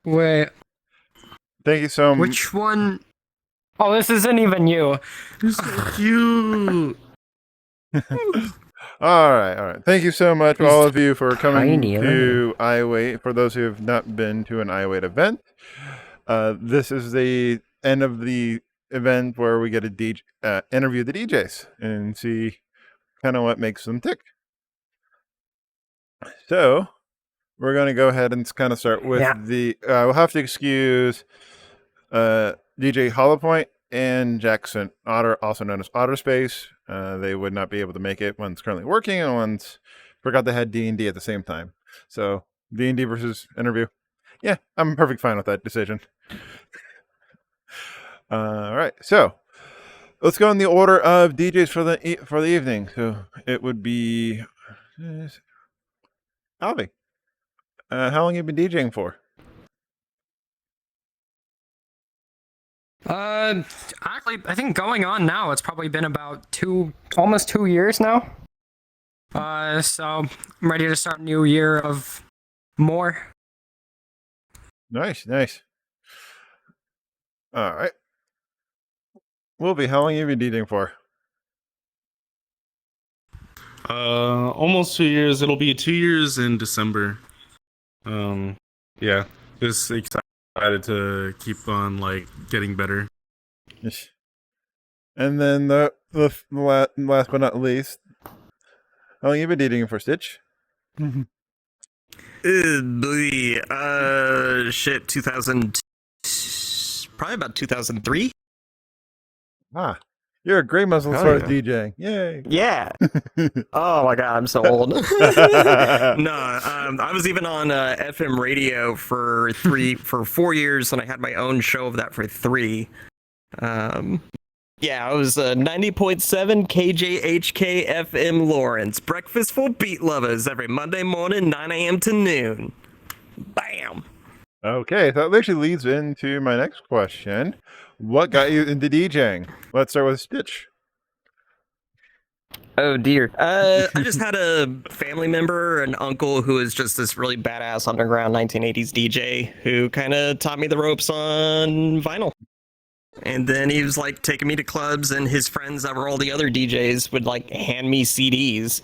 Wait, Thank you so much. which one? Oh, this isn't even you. You're so cute. All right. Thank you so much, He's all of you, for coming tiny, to i.W.A.I.T. For those who have not been to an i.W.A.I.T. event, this is the end of the event where we get to interview the DJs and see kind of what makes them tick. So we're going to go ahead and kind of start with we'll have to excuse DJ Hollowpoint and Jackson Otter, also known as OtterSpace. They would not be able to make it. One's currently working, and one's forgot they had D&D at the same time. So D&D versus interview. Yeah, I'm perfectly fine with that decision. All right, so let's go in the order of DJs for the evening. So it would be Alvi. How long have you been DJing for? Actually, I think going on now, it's probably been about almost 2 years now. So I'm ready to start a new year of more. Nice. All right. Wolby, how long have you been DJing for? Almost 2 years. It'll be 2 years in December. Yeah, just excited to keep on getting better. Yes. And then the last but not least, how long have you been DJing for, Stitch? Shit, 2000, probably about 2003. Ah, you're a great muscle as far as DJing. Yay! Yeah. Oh my god, I'm so old. No, I was even on FM radio for 4 years, and I had my own show of that for 3. Yeah, I was 90.7 KJHK FM Lawrence. Breakfast for beat lovers every Monday morning, 9 a.m. to noon. Bam. Okay, so that actually leads into my next question. What got you into DJing? Let's start with Stitch. Oh dear. I just had a family member, an uncle who was just this really badass underground 1980s DJ who kind of taught me the ropes on vinyl. And then he was taking me to clubs, and his friends that were all the other DJs would hand me CDs.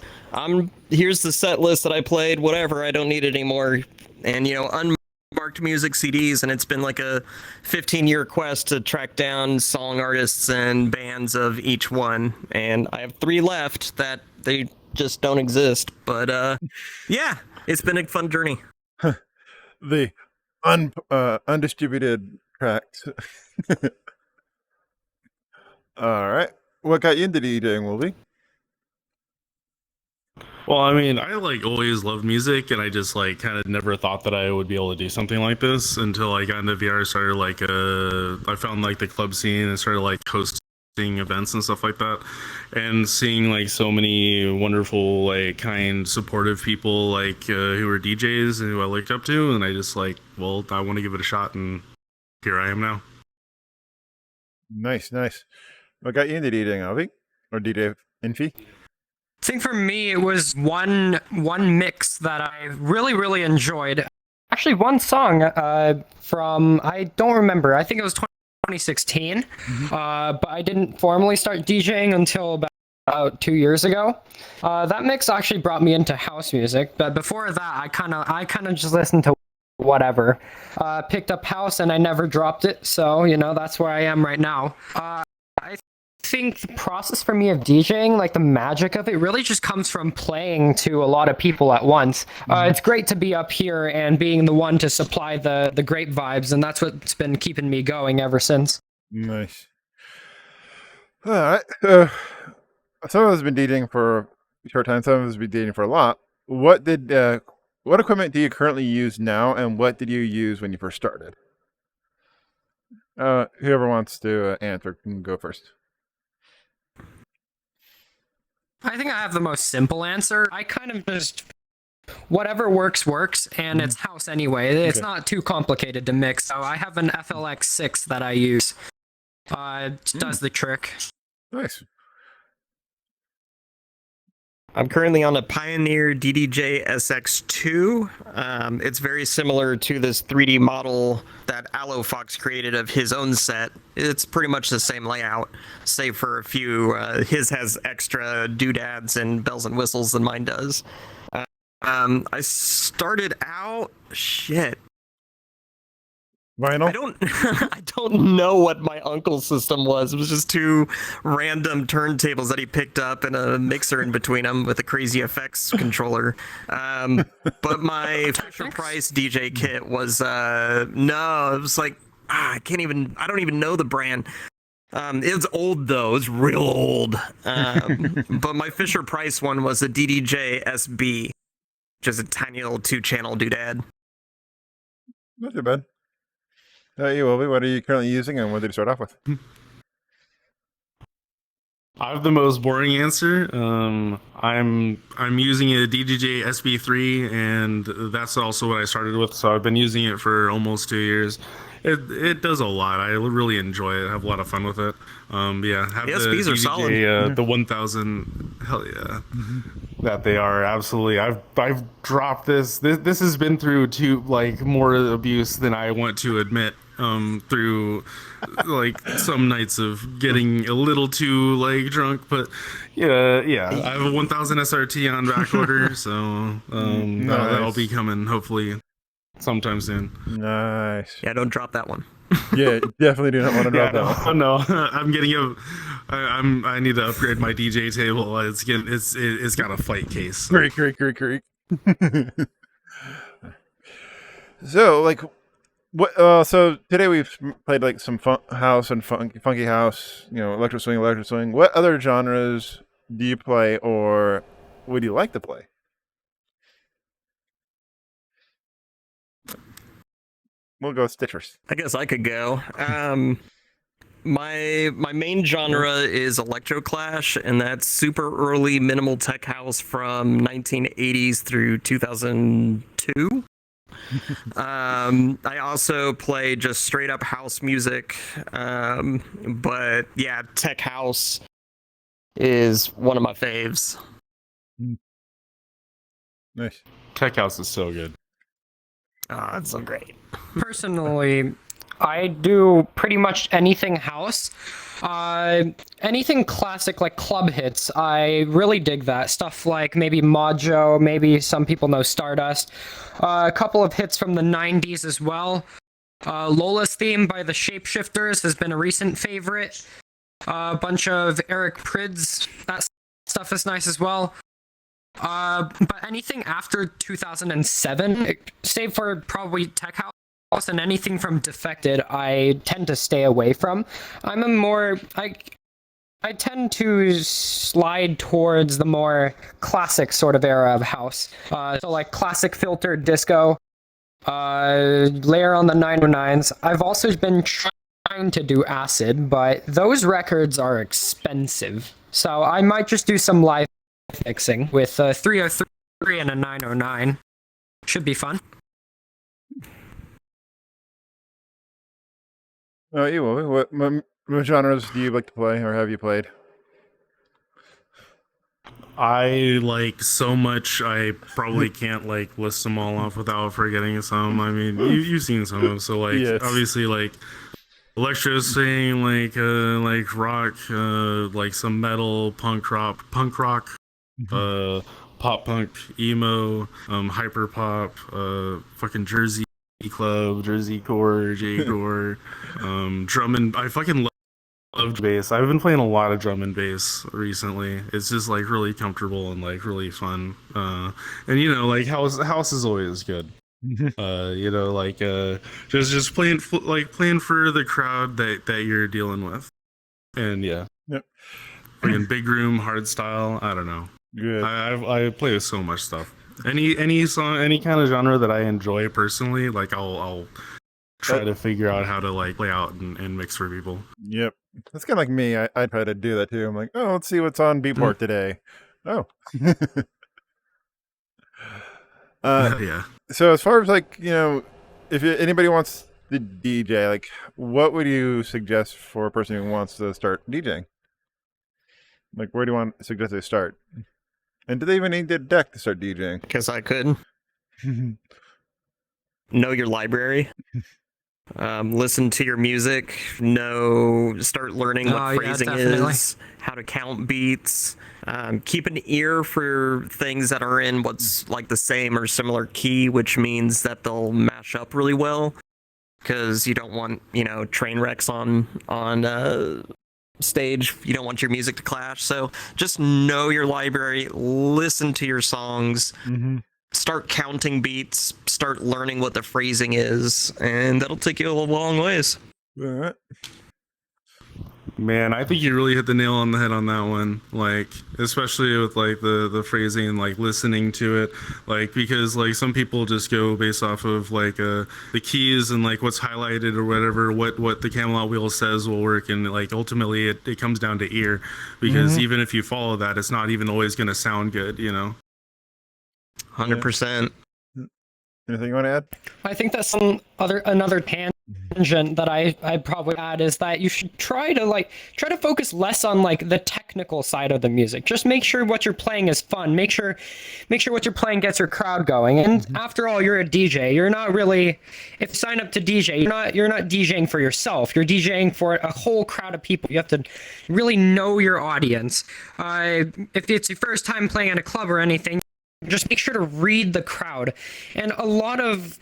Here's the set list that I played, whatever, I don't need it anymore. And unmarked music CDs, and it's been a 15-year quest to track down song artists and bands of each one. And I have 3 left that they just don't exist. But yeah, it's been a fun journey. The undistributed tracks. All right. What got you into DJing, Wolby? Well, I mean, I always loved music, and I just kind of never thought that I would be able to do something like this until I got into VR. Started I found the club scene and started hosting events and stuff like that, and seeing so many wonderful kind supportive people who were DJs and who I looked up to, and I just well, I want to give it a shot, and here I am now. Nice. What got you into DJing, Alvi? Or DJ Infi? I think for me, it was one mix that I really enjoyed. Actually, one song from, I don't remember, I think it was 2016, but I didn't formally start DJing until about 2 years ago. That mix actually brought me into house music, but before that, I kind of just listened to whatever. Picked up house and I never dropped it, so that's where I am right now. I think the process for me of DJing, the magic of it, really just comes from playing to a lot of people at once. It's great to be up here and being the one to supply the great vibes, and that's what's been keeping me going ever since. Nice. All right. Some of us have been DJing for a short time. Some of us have been DJing for a lot. What equipment do you currently use now, and what did you use when you first started? Whoever wants to answer can go first. I think I have the most simple answer. I kind of just whatever works, and it's house anyway. It's not too complicated to mix. So I have an FLX6 that I use. Does the trick. Nice. I'm currently on a Pioneer DDJ SX2. It's very similar to this 3D model that Fox created of his own set. It's pretty much the same layout, save for a few. His has extra doodads and bells and whistles than mine does. I started out. Shit. Vinyl? I don't know what my uncle's system was. It was just two random turntables that he picked up and a mixer in between them with a crazy effects controller. But my Fisher Price DJ kit was no, it was like I don't even know the brand. It's old though. It's real old. But my Fisher Price one was a DDJ SB, just a tiny little 2-channel doodad. Not too bad. You will be. What are you currently using, and what did you start off with? I have the most boring answer. I'm using a DJJ SB3, and that's also what I started with. So I've been using it for almost 2 years. It does a lot. I really enjoy it. I have a lot of fun with it. Yeah, have The SBs are solid. The 1000. Hell yeah, that they are absolutely. I've dropped this. This has been through more abuse than I want to admit. Through some nights of getting a little too drunk, but yeah, I have a 1000 SRT on back order, so Nice. that'll be coming hopefully sometime soon. Nice. Yeah, don't drop that one. Yeah, definitely do not want to drop that one. No, I'm getting I need to upgrade my DJ table. It's got a fight case. Creak. So what? So today we've played some house and funky house. Electro swing. What other genres do you play, or would you like to play? We'll go Stitchers. I guess I could go. My main genre is electro clash, and that's super early minimal tech house from 1980s through 2002. I also play just straight up house music, but yeah, tech house is one of my faves. Nice. Tech house is so good. Oh, it's so great. Personally, I do pretty much anything house. Anything classic like club hits, I really dig that. Stuff like maybe Mojo, maybe some people know Stardust. A couple of hits from the 90s as well. Lola's Theme by the Shapeshifters has been a recent favorite. A bunch of Eric Prydz, that stuff is nice as well. But anything after 2007, save for probably Tech House and anything from Defected, I tend to stay away from. I tend to slide towards the more classic sort of era of house. So like classic filtered disco, layer on the 909s. I've also been trying to do acid, but those records are expensive. So I might just do some live mixing with a 303 and a 909. Should be fun. You will. What genres do you like to play, or have you played? I like so much. I probably can't list them all off without forgetting some. I mean, you've seen some of them. So Yes. Obviously electro swing, rock, some metal, punk rock, pop punk, emo, hyper pop, fucking Jersey Club, Jersey Core, J Core, drum and I fucking love bass. I've been playing a lot of drum and bass recently. It's just really comfortable and really fun. And house is always good. Just playing playing for the crowd that you're dealing with. And yeah. Yep. Fucking big room, hard style. I don't know. Good. I play with so much stuff. Any song, any kind of genre that I enjoy personally, I'll try to figure out how to play out and mix for people. Yep. That's kind of like me. I try to do that too. I'm like, oh, let's see what's on Beatport today. Oh. Yeah. So as far as if anybody wants to DJ, what would you suggest for a person who wants to start DJing? Where do you want to suggest they start? And do they even need the deck to start DJing? Because I could know your library. Listen to your music, start learning what Oh, yeah, phrasing definitely. is, how to count beats, keep an ear for things that are in what's like the same or similar key, which means that they'll mash up really well, because you don't want, train wrecks on stage. You don't want your music to clash. So just know your library, listen to your songs, start counting beats, start learning what the phrasing is, and that'll take you a long ways. All right. Man, I think you really hit the nail on the head on that one. Like, especially with like the phrasing and like listening to it, like because like some people just go based off of like the keys and like what's highlighted or whatever, what the Camelot wheel says will work, and like ultimately it comes down to ear, because even if you follow that, it's not even always going to sound good, 100%. Anything you want to add? I think that's another tangent that I'd probably add is that you should try to focus less on like the technical side of the music. Just make sure what you're playing is fun. Make sure what you're playing gets your crowd going. And after all, you're a DJ. You're not really, if you sign up to DJ, you're not DJing for yourself. You're DJing for a whole crowd of people. You have to really know your audience. If it's your first time playing at a club or anything, just make sure to read the crowd. And a lot of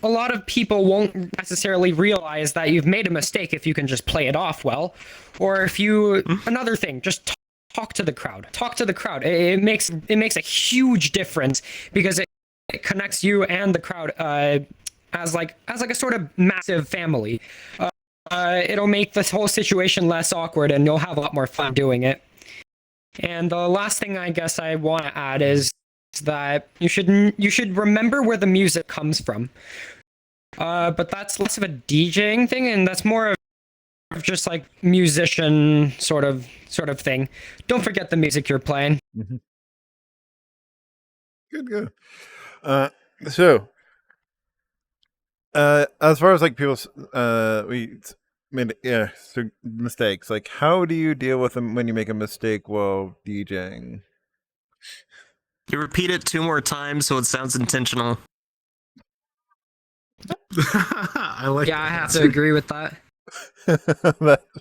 people won't necessarily realize that you've made a mistake if you can just play it off well. Or if you, another thing, just talk to the crowd. Talk to the crowd. It makes a huge difference, because it connects you and the crowd as like a sort of massive family. It'll make this whole situation less awkward, and you'll have a lot more fun doing it. And the last thing I guess I want to add is that you should remember where the music comes from. But that's less of a DJing thing, and that's more of just like musician sort of thing. Don't forget the music you're playing. Good. So, as far as like people's mistakes, like how do you deal with them when you make a mistake while DJing? You repeat it 2 more times so it sounds intentional. I like. Yeah, I have to agree with that.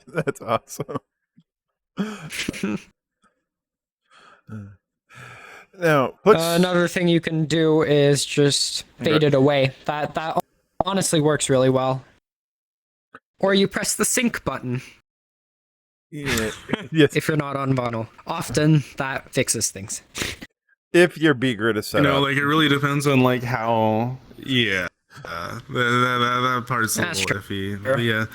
That's awesome. Now, another thing you can do is just fade it away. That honestly works really well. Or you press the sync button. Yeah. Yes. If you're not on vinyl. Often that fixes things. If your beat grid is set up. Like it really depends on like how. Yeah, that part's a little iffy. But yeah,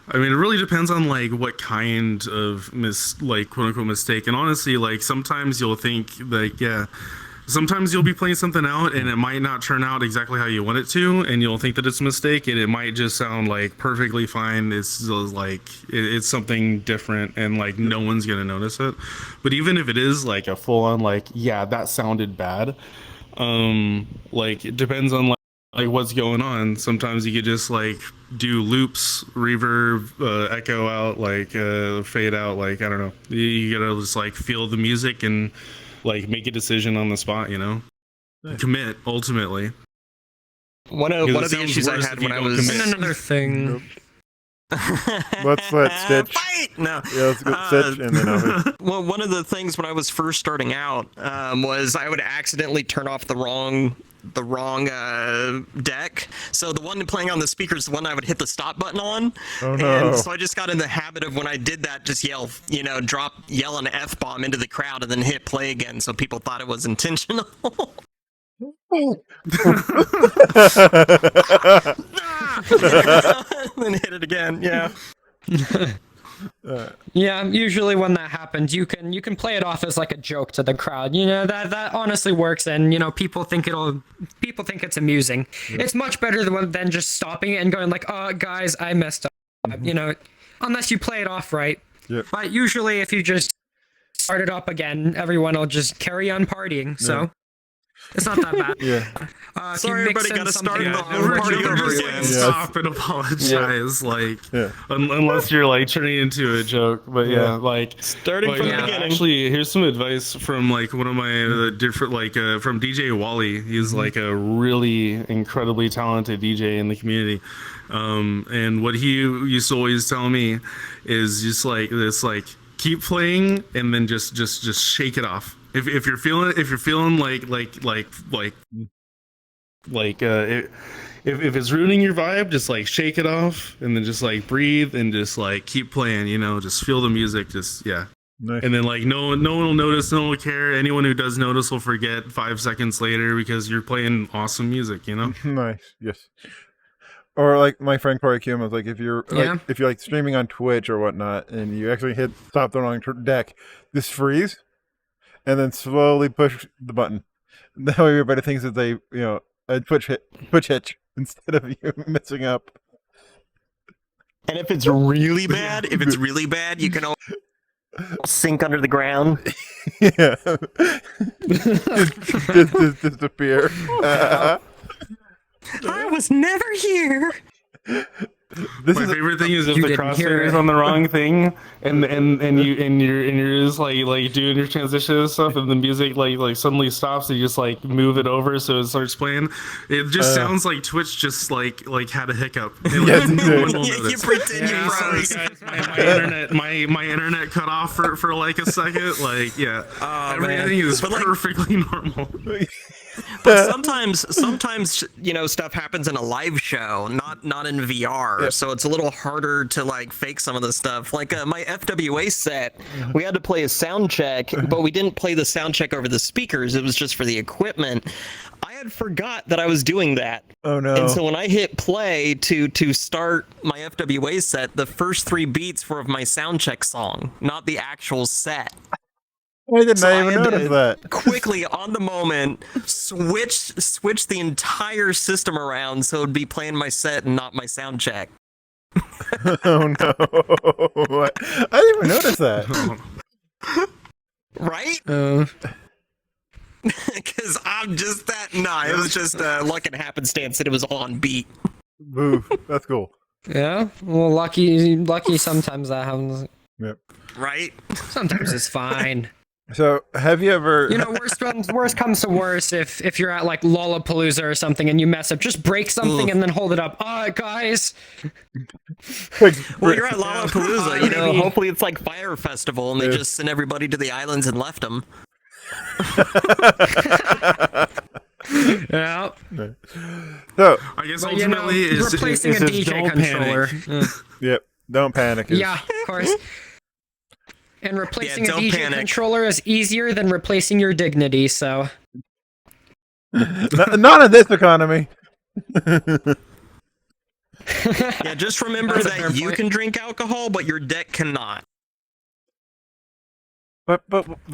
I mean, it really depends on like what kind of quote unquote mistake. And honestly, like sometimes you'll think like sometimes you'll be playing something out and it might not turn out exactly how you want it to, and you'll think that it's a mistake, and it might just sound like perfectly fine. It's like it's something different, and like no one's gonna notice it. But even if it is like a full on like that sounded bad, like it depends on like what's going on. Sometimes you could just like do loops, reverb, echo out, like fade out, like I don't know. You gotta just like feel the music and like make a decision on the spot, commit ultimately. One of the issues I had when I was another thing. Let's let Stitch fight. No, yeah, let's go Stitch and then well, one of the things when I was first starting out was I would accidentally turn off the wrong deck. So the one playing on the speaker is the one I would hit the stop button on. Oh no. And so I just got in the habit of when I did that, just yell an F-bomb into the crowd and then hit play again, so people thought it was intentional. And then hit it again. Yeah. Yeah, usually when that happens, you can play it off as like a joke to the crowd. That honestly works, and people think it's amusing. It's much better than just stopping it and going like, "Oh, guys, I messed up." Unless you play it off right. Yep. But usually, if you just start it up again, everyone will just carry on partying. So. It's not that bad. Yeah. If Sorry, you mix everybody, in gotta start something the wrong, Never, party never over just again. like stop and apologize, like Yeah. unless you're like turning into a joke. But Yeah. like Starting from the Yeah. beginning. Actually, here's some advice from like one of my different like from DJ Wally. He's like a really incredibly talented DJ in the community. And what he used to always tell me is just like this, like keep playing and then just shake it off. If you're feeling if it's ruining your vibe, just like shake it off and then just like breathe and just like keep playing, you know, just feel the music, just yeah. Nice. And then like no one will notice, no one will care. Anyone who does notice will forget 5 seconds later because you're playing awesome music, you know? Nice. Yes. Or like my friend Corey Kuhn was like, if you're like streaming on Twitch or whatnot, and you actually hit stop the wrong deck, just freeze, and then slowly push the button. That way everybody thinks that they, a Twitch hitch instead of you messing up. And if it's really bad, you can all sink under the ground. Yeah. just disappear. I was never here. My favorite thing is if You the didn't hear crosshair is it. on the wrong thing, and you're just like doing your transition and stuff, and the music like suddenly stops, and you just like move it over so it starts playing. It just sounds like Twitch just like had a hiccup. And, Yes, like, it no one did. will You notice. pretend Yeah, you Sorry froze. guys, my internet cut off for like a second. Like yeah, everything is But, like- perfectly normal. But sometimes stuff happens in a live show, not in VR. So it's a little harder to like fake some of the stuff. Like my FWA set, we had to play a sound check, but we didn't play the sound check over the speakers. It was just for the equipment. I had forgot that I was doing that. Oh no. And so when I hit play to start my FWA set, the first 3 beats were of my sound check song, not the actual set. I did So not I even had to notice that. quickly on the moment switch the entire system around so it'd be playing my set and not my sound check. Oh no. I didn't even notice that. Right? Uh, Because I'm just that. Nah, it was just luck and happenstance that it was on beat. Boo. That's cool. yeah. Well, lucky. Sometimes that happens. Yep. Right? Sometimes it's fine. So, have you ever? You know, worst comes to worst, if you're at like Lollapalooza or something and you mess up, just break something and then hold it up. Guys. Well, you're at Lollapalooza, you know, hopefully it's like Fire Festival and they just sent everybody to the islands and left them. Yeah. So, I guess But, you know, ultimately is replacing a just DJ don't controller. panic. yep. Don't panic. Yeah, of course. And replacing a don't DJ panic. controller is easier than replacing your dignity, so. Not in this economy. Yeah, just remember That's a fair that you point. can drink alcohol, but your deck cannot. But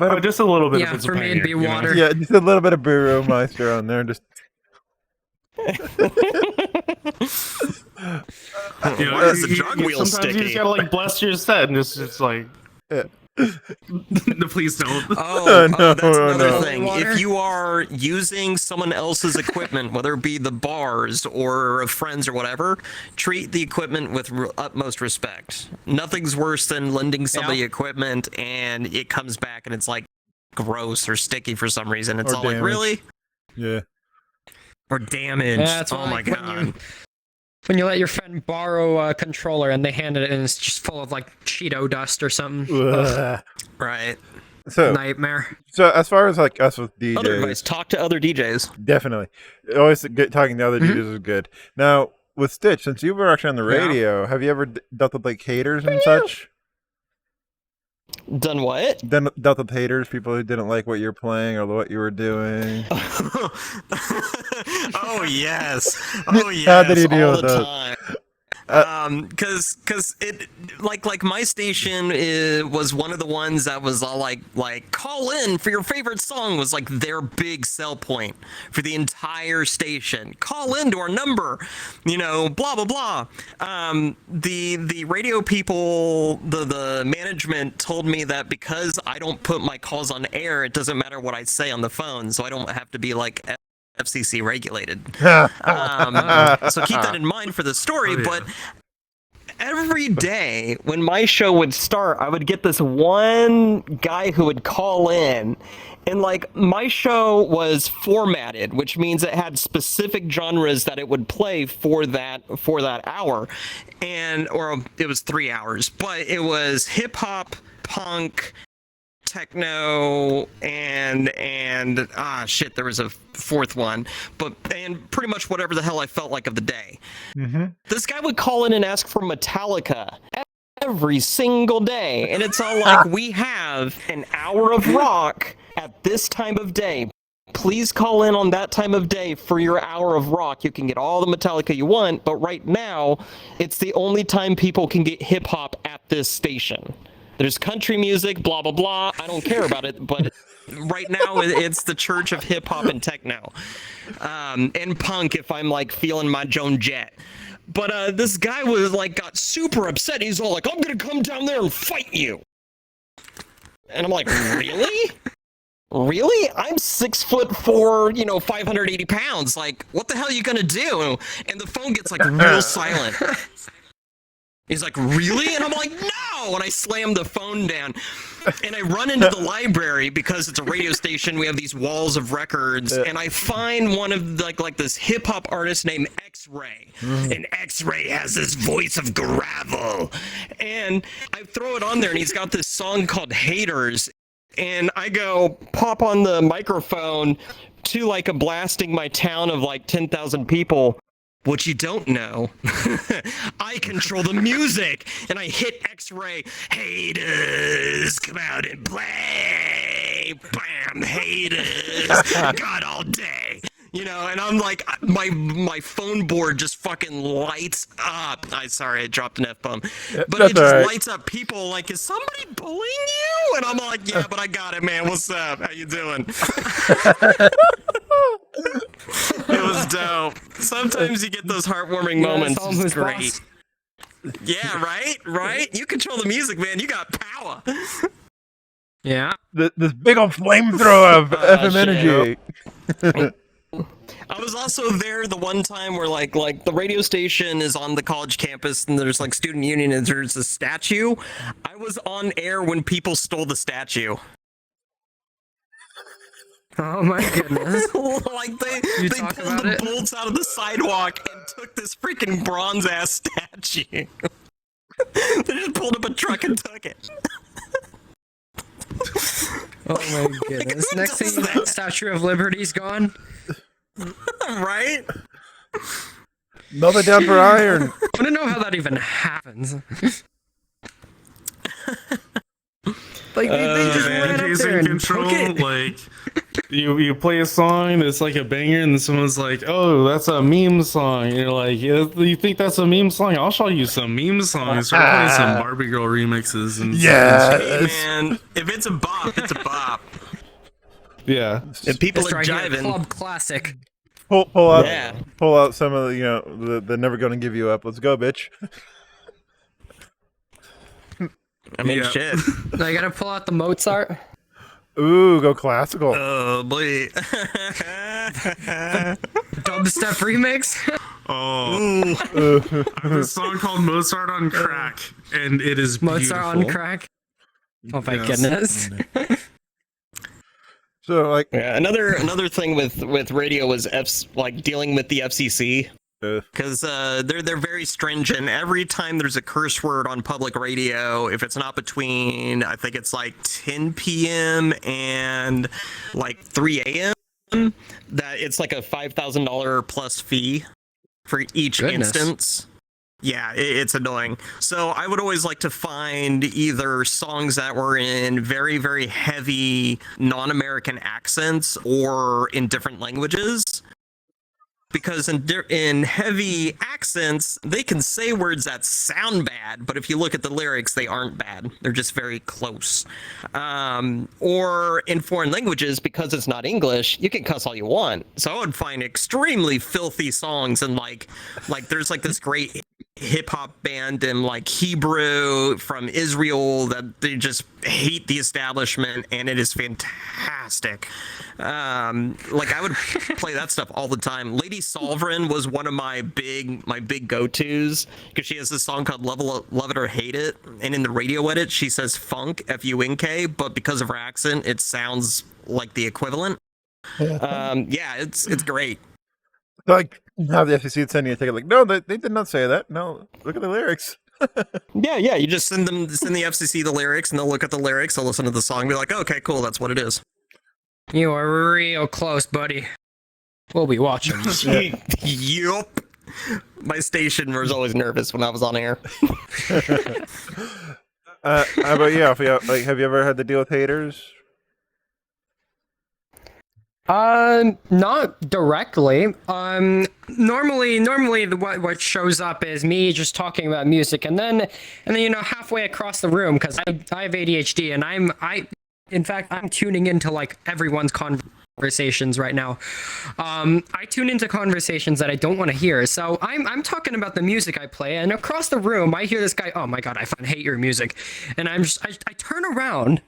Oh, just a little bit. Yeah, if it's a for me it'd pioneer, be you know? water. yeah, just a little bit of Brewmeister on there. Just You know, Why is the jug wheel sometimes you sticky? just gotta like bless your set and just like. No, please don't. Oh, No, that's another no. thing. Water? If you are using someone else's equipment, whether it be the bars or friends or whatever, treat the equipment with utmost respect. Nothing's worse than lending somebody equipment and it comes back and it's like gross or sticky for some reason. It's Or all like, damaged. really? yeah. Or damaged. Yeah, it's Oh my like when god. When you let your friend borrow a controller and they hand it and it's just full of like Cheeto dust or something. Ugh. Right. So, Nightmare. as far as like us with Other advice, DJs, talk to other DJs. definitely, always good, talking to other Mhm. DJs is good. Now with Stitch, since you were actually on the Yeah. radio, have you ever dealt with like haters and such? Done what? Dealt with haters, people who didn't like what you're playing or what you were doing. Oh yes. Oh yes. How did you deal all with the those? time. Cause it like my station was one of the ones that was all like call in for your favorite song was like their big sell point for the entire station. Call in to our number, you know, blah blah blah. The radio people, the management told me that because I don't put my calls on air, it doesn't matter what I say on the phone, so I don't have to be like FCC regulated. So keep that in mind for the story. Oh, yeah. But every day when my show would start, I would get this one guy who would call in, and like my show was formatted, which means it had specific genres that it would play for that hour, or it was 3 hours, but it was hip hop, punk, techno, and there was a fourth one, and pretty much whatever the hell I felt like of the day. This guy would call in and ask for Metallica every single day, and it's all like, we have an hour of rock at this time of day. Please call in on that time of day for your hour of rock. You can get all the Metallica you want, but right now it's the only time people can get hip hop at this station. There's country music, blah, blah, blah. I don't care about it, but right now it's the church of hip hop and techno. And punk if I'm like feeling my Joan Jett. But this guy was like, got super upset. He's all like, I'm going to come down there and fight you. And I'm like, really? Really? I'm 6'4", 580 pounds. Like, what the hell are you going to do? And the phone gets like real silent. He's like, really? And I'm like, no! And I slam the phone down. And I run into the library because it's a radio station. We have these walls of records. And I find one of like this hip-hop artist named X-Ray. And X-Ray has this voice of gravel. And I throw it on there, and he's got this song called Haters. And I go pop on the microphone to like a blasting my town of like 10,000 people. What you don't know, I control the music, and I hit X-Ray. Haters, come out and play. Bam, haters, God all day. And I'm like, my phone board just fucking lights up. Sorry, I dropped an F-bomb. But it just lights up. People like, is somebody bullying you? And I'm like, yeah, but I got it, man. What's up? How you doing? It was dope. Sometimes you get those heartwarming moments. It's great. Yeah, right? You control the music, man. You got power. Yeah. This big old flamethrower of FM energy. I was also there the one time where like the radio station is on the college campus and there's like student union and there's a statue. I was on air when people stole the statue. Oh my goodness. Like they pulled the bolts out of the sidewalk and took this freaking bronze ass statue. They just pulled up a truck and took it. Oh my goodness. Like, next thing you know, Statue of Liberty's gone. Right? Melt it down for iron. I want to know how that even happens. Like they just ran up there and took it. Like you play a song that's like a banger, and someone's like, "Oh, that's a meme song." And you're like, "Yeah, you think that's a meme song? I'll show you some meme songs." Start playing some Barbie Girl remixes and hey, man, if it's a bop, it's a bop. Yeah, if people It's are right here, jiving, club classic. Pull out some of the the Never Gonna Give You Up. Let's go, bitch. I mean, shit. I gotta pull out the Mozart. Ooh, go classical. Oh boy. Dubstep remix. Oh, I have a song called Mozart on Crack, and it is beautiful. Mozart on crack. Oh my goodness. So like, yeah, another thing with radio was dealing with the FCC. Because they're very stringent. Every time there's a curse word on public radio, if it's not between, I think it's like 10 p.m. and like 3 a.m., that it's like a $5,000 plus fee for each instance. Yeah, it's annoying. So I would always like to find either songs that were in very, very heavy non-American accents or in different languages. because in heavy accents, they can say words that sound bad, but if you look at the lyrics, they aren't bad. They're just very close. Or in foreign languages, because it's not English, you can cuss all you want. So I would find extremely filthy songs, and like there's like this great hip hop band in like Hebrew from Israel that they just hate the establishment, and it is fantastic. Like I would play that stuff all the time. Lady Sovereign was one of my big go-tos, because she has this song called Love It or Hate It, and in the radio edit she says funk, F-U-N-K, but because of her accent it sounds like the equivalent. Yeah, it's great. Like, have the FCC send you a ticket? Like, no, they did not say that. No, look at the lyrics. Yeah, you just send the FCC the lyrics, and they'll look at the lyrics, they'll listen to the song, and be like, okay, cool, that's what it is. You are real close, buddy. We'll be watching. Yup. My station was always nervous when I was on air. How about you, Alfie? Like, have you ever had to deal with haters? Not directly. Normally what shows up is me just talking about music, and then halfway across the room, because I have ADHD, and in fact I'm tuning into like everyone's conversations right now. I tune into conversations that I don't want to hear, so I'm talking about the music I play, and across the room I hear this guy, oh my god, I fucking hate your music, and I turn around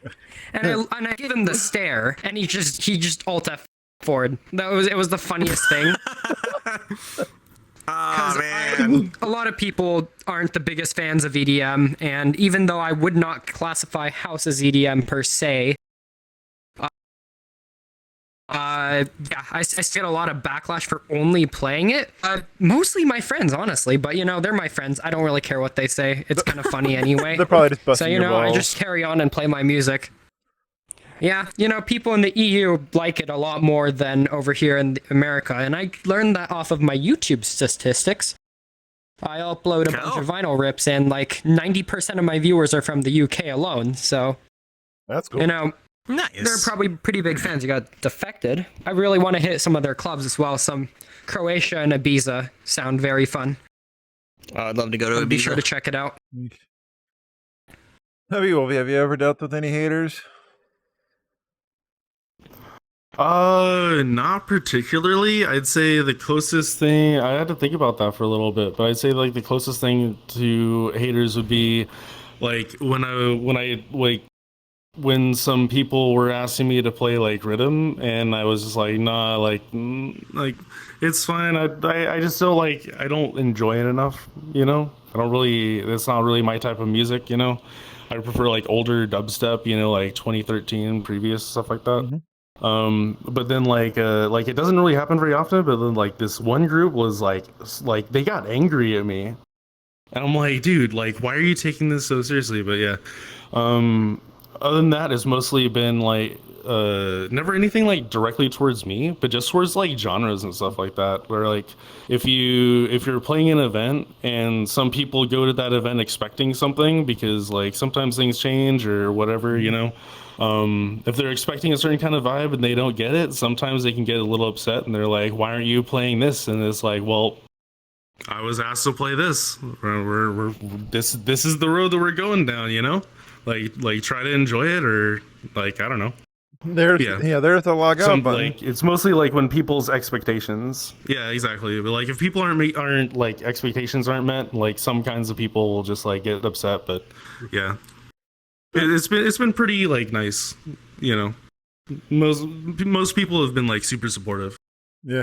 and I give him the stare, and he just alt F forward. It was the funniest thing. Oh man. A lot of people aren't the biggest fans of EDM, and even though I would not classify house as EDM per se, I get a lot of backlash for only playing it. Mostly my friends, honestly, but they're my friends. I don't really care what they say. It's kind of funny anyway. They're probably just busting so your balls. I just carry on and play my music. Yeah, people in the EU like it a lot more than over here in America, and I learned that off of my YouTube statistics. I upload a bunch of vinyl rips, and like 90% of my viewers are from the UK alone, so That's cool. Nice. They're probably pretty big fans. You got Defected. I really want to hit some of their clubs as well. Some Croatia and Ibiza sound very fun. I'd love to go to Ibiza. Be sure to check it out. Have you ever dealt with any haters? Not particularly. I'd say the closest thing, I had to think about that for a little bit, but I'd say like the closest thing to haters would be like when some people were asking me to play like rhythm, and I was just like, nah, like it's fine. I just don't I don't enjoy it enough, I don't really, it's not really my type of music, I prefer like older dubstep, like 2013 previous stuff like that. Mm-hmm. But then like it doesn't really happen very often, but then like this one group was like they got angry at me, and I'm like, dude, like why are you taking this so seriously? But yeah, other than that, it's mostly been like never anything like directly towards me, but just towards like genres and stuff like that, where like if you're playing an event and some people go to that event expecting something, because like sometimes things change or whatever, if they're expecting a certain kind of vibe and they don't get it, sometimes they can get a little upset, and they're like, why aren't you playing this? And it's like, well, I was asked to play this. This is the road that we're going down, like try to enjoy it, or like, I don't know. There's a log out button. Like, it's mostly like when people's expectations. Yeah, exactly. But like if people aren't like expectations aren't met, like some kinds of people will just like get upset. But yeah, it's been pretty like nice. Most people have been like super supportive. Yeah,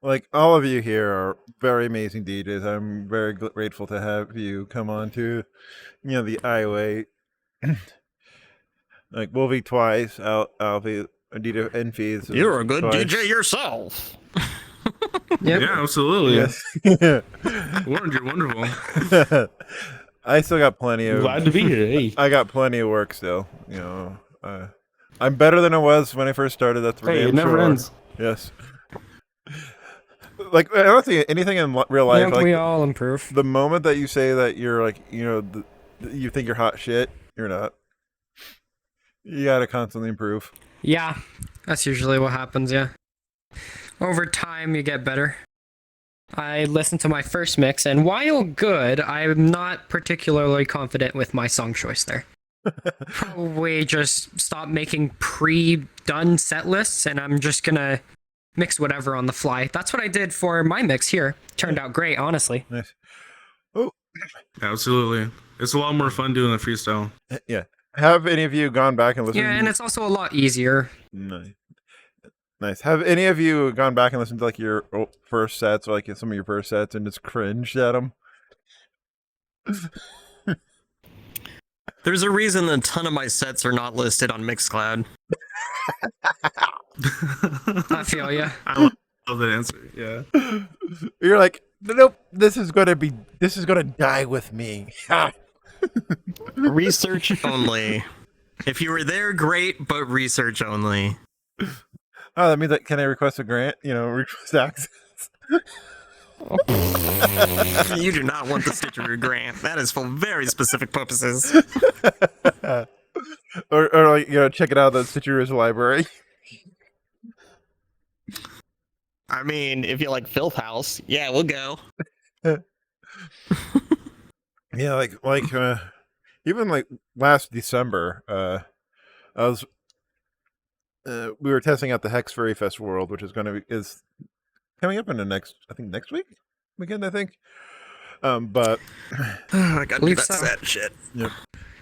like all of you here are very amazing DJs. I'm very grateful to have you come on to, the i.W.A.I.T. Like Wolvie twice, Alfie, DJ Infi. You're a good twice. DJ yourself. Yeah, absolutely. Yes. Warren, you're wonderful. I still got plenty of. Glad to be here. Hey. I got plenty of work still. I'm better than I was when I first started. That's for damn it never sure. ends. Yes. Like I don't think anything in real life. Yeah, like, we all improve. The moment that you say that you're like, you think you're hot shit, you're not. You gotta constantly improve. Yeah, that's usually what happens. Yeah, over time you get better. I listened to my first mix, and while good, I'm not particularly confident with my song choice there. Probably just stop making pre-done set lists, and I'm just gonna mix whatever on the fly. That's what I did for my mix here. Turned out great, honestly. Nice. Oh, Absolutely. It's a lot more fun doing a freestyle. yeah. Have any of you gone back and listened? Yeah, and it's also a lot easier. Nice. Nice. Have any of you gone back and listened to like your first sets, or like some of your first sets, and just cringed at them? There's a reason a ton of my sets are not listed on Mixcloud. I feel ya. I love that answer. Yeah. You're like, nope. This is gonna die with me. Research only. If you were there, great, but research only. Oh, that means that can I request a grant? Request access. You do not want the Stitcharoo grant. That is for very specific purposes. or like check it out. The Stitcharoo's library. I mean, if you like Filth House, yeah, we'll go. Yeah, like even like last December, I was we were testing out the Hex Furry Fest World, which is coming up in the next weekend, I think. But I gotta do Believe that so. set shit.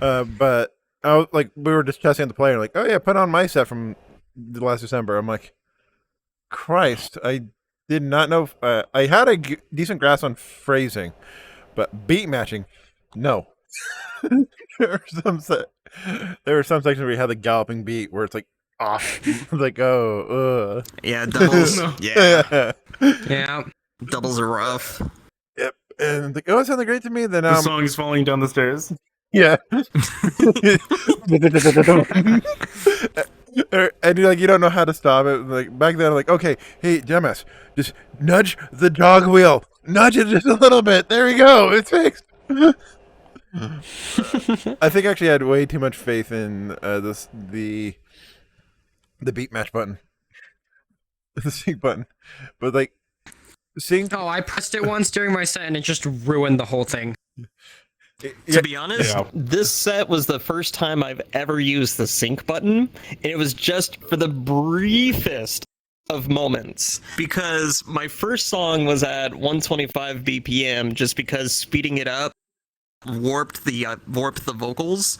but I was like, we were just testing out the player, like, oh yeah, put on my set from the last December. I'm like, Christ, I did not know. I had a decent grasp on phrasing, but beat matching, no. there were some sections where you had the galloping beat where it's like off. Like, oh, Yeah, doubles. Yeah, Yeah. doubles are rough. yep. And like, oh, it sounded great to me. Then The song is falling down the stairs. yeah. And you're like, you don't know how to stop it. Like back then, I'm like, okay, hey, Demas, just nudge the dog wheel, nudge it just a little bit. There we go, it's fixed. I think actually I had way too much faith in the beat match button, the sync button, but like sync. Oh, I pressed it once during my set, and it just ruined the whole thing. To be honest, Yeah. this set was the first time I've ever used the sync button, and it was just for the briefest of moments. Because my first song was at 125 BPM, just because speeding it up warped the vocals.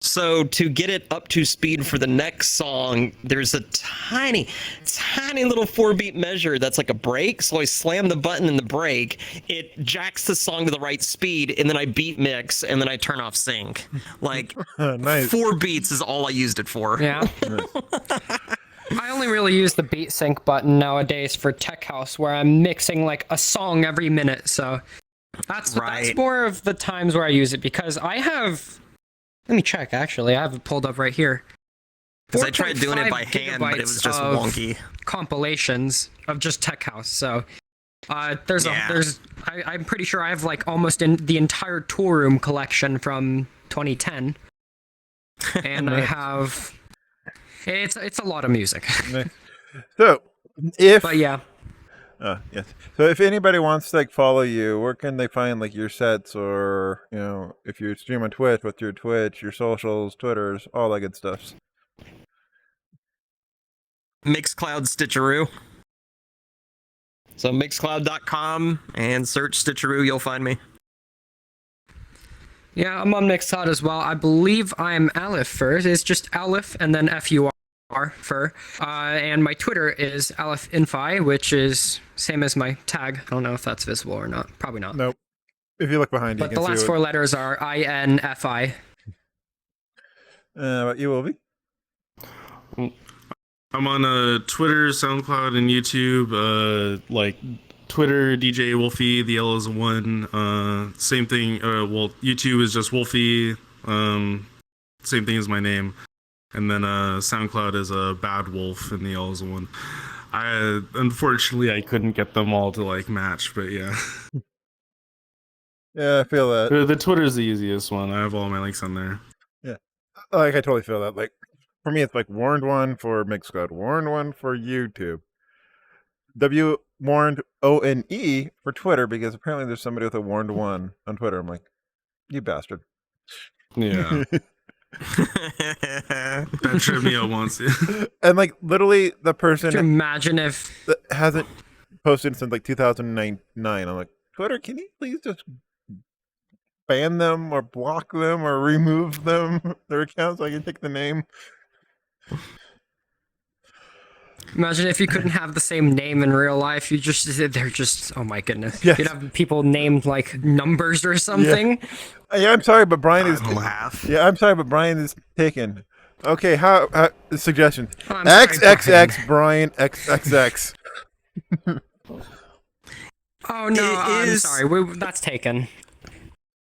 So to get it up to speed for the next song, there's a tiny little 4-beat measure that's like a break. So I slam the button in the break, it jacks the song to the right speed, and then I beat mix, and then I turn off sync. Like, Nice. 4 beats is all I used it for. Yeah. I only really use the beat sync button nowadays for Tech House, where I'm mixing like a song every minute. So that's more of the times where I use it, because I have. Let me check, actually. I have it pulled up right here. Because I tried doing it by 4.5 hand, but it was just gigabytes of wonky. Compilations of just Tech House. So there's Yeah. I'm pretty sure I have like almost the entire tour room collection from 2010. And I have it's a lot of music. So But yeah. yes. So if anybody wants to like follow you, where can they find like your sets, or if you stream on Twitch, what's your Twitch, your socials, Twitters, all that good stuff? Mixcloud Stitcharoo. So mixcloud.com and search Stitcharoo, you'll find me. Yeah, I'm on Mixcloud as well. I believe I'm Aleph first. It's just Aleph and then FUR for. And my Twitter is Aleph Infi, which is same as my tag. I don't know if that's visible or not. Probably not. Nope. If you look behind you, But you the can last see 4 letters are INFI. what you will be. I'm on Twitter, SoundCloud, and YouTube. Like Twitter, DJ Wolfie. The L is a 1. Same thing. Well, YouTube is just Wolfie. Same thing as my name. And then SoundCloud is a Bad Wolf, and the L is a 1. Unfortunately, I couldn't get them all to like match, but yeah. Yeah, I feel that. The Twitter is the easiest one. I have all my links on there. Yeah, like I totally feel that. Like for me, it's like warned 1 for Mixcloud, warned 1 for YouTube. warned ONE for Twitter because apparently there's somebody with a warned one on Twitter. I'm like, you bastard. Yeah. That tripped me out once. And like literally the Could you person imagine if that hasn't posted since like 2009. I'm like, Twitter, can you please just ban them or block them or remove them their accounts so I can take the name? Imagine if you couldn't have the same name in real life. They're just, oh my goodness. Yes. You'd have people named like numbers or something. Yeah, I'm sorry, but Brian is. Laugh. Yeah, I'm sorry, but Brian is taken. Okay, how suggestion? Oh, I'm sorry, XXX Brian XXX. Oh no, It I'm is- sorry. That's taken.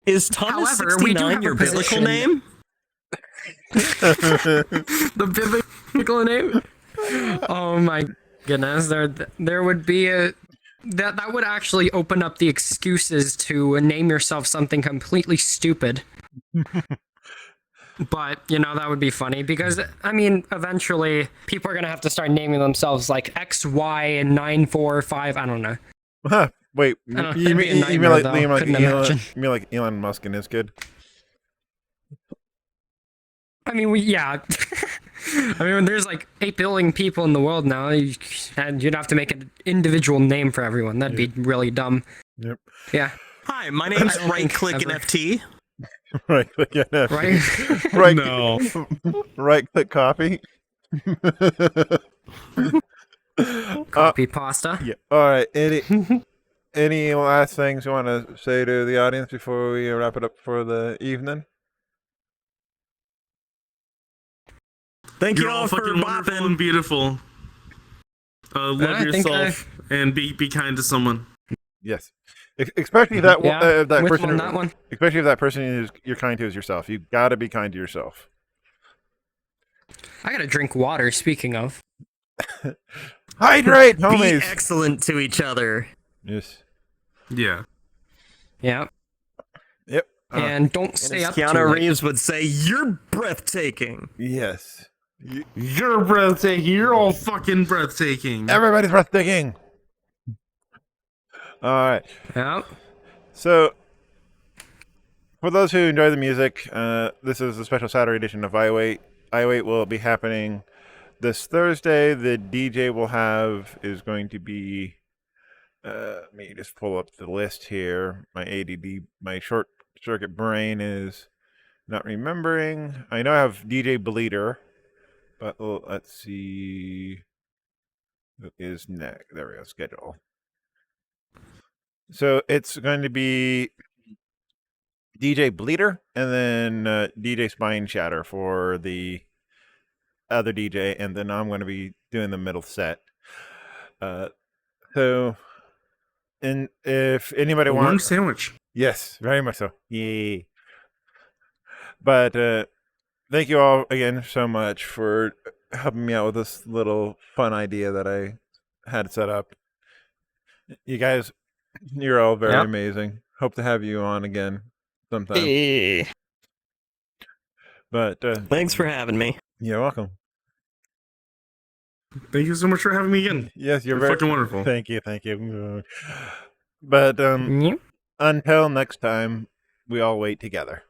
Is Thomas However, we do 69 have a your biblical position- name? The biblical name? Oh my goodness. There would be a that would actually open up the excuses to name yourself something completely stupid. But, that would be funny because, I mean, eventually people are going to have to start naming themselves like XY945. I don't know. Huh, wait, I don't know, you that'd be a mean nightmare, like though. Couldn't imagine. You mean like Elon Musk and his kid? I mean, yeah. I mean, there's like 8 billion people in the world now, and you'd have to make an individual name for everyone. That'd be really dumb. Yep. Yeah. Hi, my name's I don't Right think Click ever. NFT. Right click NFT. Right? Right. No. Right click copy. Copy pasta. Yeah. All right. Any last things you want to say to the audience before we wrap it up for the evening? Thank You're you all all for fucking wonderful and bopping. beautiful. Love I think yourself and be kind to someone. Yes. Especially if that Yeah, that with person. on that one. Especially if that person you're kind to is yourself. You got to be kind to yourself. I gotta drink water, speaking of. Hydrate, Be homies. excellent to each other. Yes. Yeah. Yeah. Yep. And don't And stay as up too Keanu late. Reeves would say, you're breathtaking. Yes. You're breathtaking. You're all fucking breathtaking. Everybody's breathtaking. All right. Yeah. So, for those who enjoy the music, this is a special Saturday edition of i.W.A.I.T. i.W.A.I.T will be happening this Thursday. The DJ we'll have is going to be. Let me just pull up the list here. My ADD, my short circuit brain is not remembering. I know I have DJ Bleeder, but let's see. Who is next? There we go. Schedule. So it's going to be DJ Bleeder and then DJ Spine Shatter for the other DJ, and then I'm going to be doing the middle set. So, and if anybody One wants, sandwich. yes, very much so. Yay! But thank you all again so much for helping me out with this little fun idea that I had set up. You guys, you're all very Yep. amazing. Hope to have you on again sometime. Hey, But thanks for having me. you're welcome. Thank you so much for having me again. Yes, you're You're very fucking wonderful. Thank you, thank you. But Yep. until next time, we all wait together.